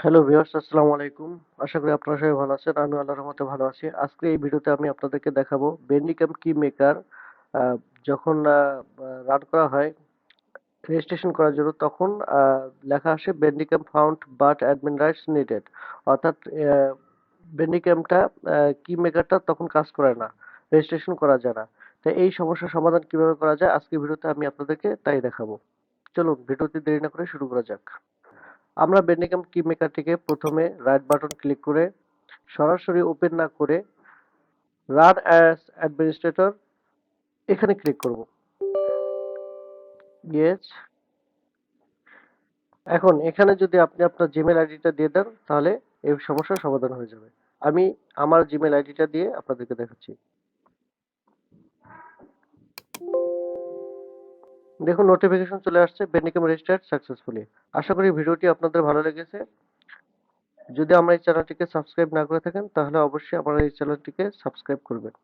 Hello viewers, আসসালামু আলাইকুম। আশা করি আপনারা সবাই ভালো আছেন। আমি আল্লাহর রহমতে ভালো আছি। আজকে এই ভিডিওতে আমি আপনাদেরকে দেখাবো বেন্ডিক্যাম কি মেকার যখন রান করা হয় রেজিস্ট্রেশন করার জন্য তখন লেখা আসে Bandicam found but admin rights needed. অর্থাৎ বেন্ডিক্যামটা কি মেকারটা তখন কাজ করে না, রেজিস্ট্রেশন করা যায় না। তাই এই সমস্যার সমাধান কিভাবে করা যায় আজকের ভিডিওতে আমি আপনাদেরকে তাই দেখাবো। চলুন ভিডিওটি দেরি না করে শুরু করা যাক। আমরা বেন্ডিকাম কি মেকার থেকে প্রথমে রাইট বাটন ক্লিক করে সরাসরি ওপেন না করে রান অ্যাজ অ্যাডমিনিস্ট্রেটর এখানে ক্লিক করব। ইয়েস। এখন এখানে যদি আপনি আপনার জিমেল আইডিটা দিয়ে দেন তাহলে এই সমস্যার সমাধান হয়ে যাবে। আমি আমার জিমেল আইডিটা দিয়ে আপনাদেরকে দেখাচ্ছি। দেখুন নোটিফিকেশন চলে আসছে বেন্ডিকাম রেজিস্টার্ড সাকসেসফুলি। আশা করি ভিডিওটি আপনাদের ভালো লেগেছে। যদি আমার এই চ্যানেলটিকে সাবস্ক্রাইব না করে থাকেন তাহলে অবশ্যই আমার এই চ্যানেলটিকে সাবস্ক্রাইব করবেন।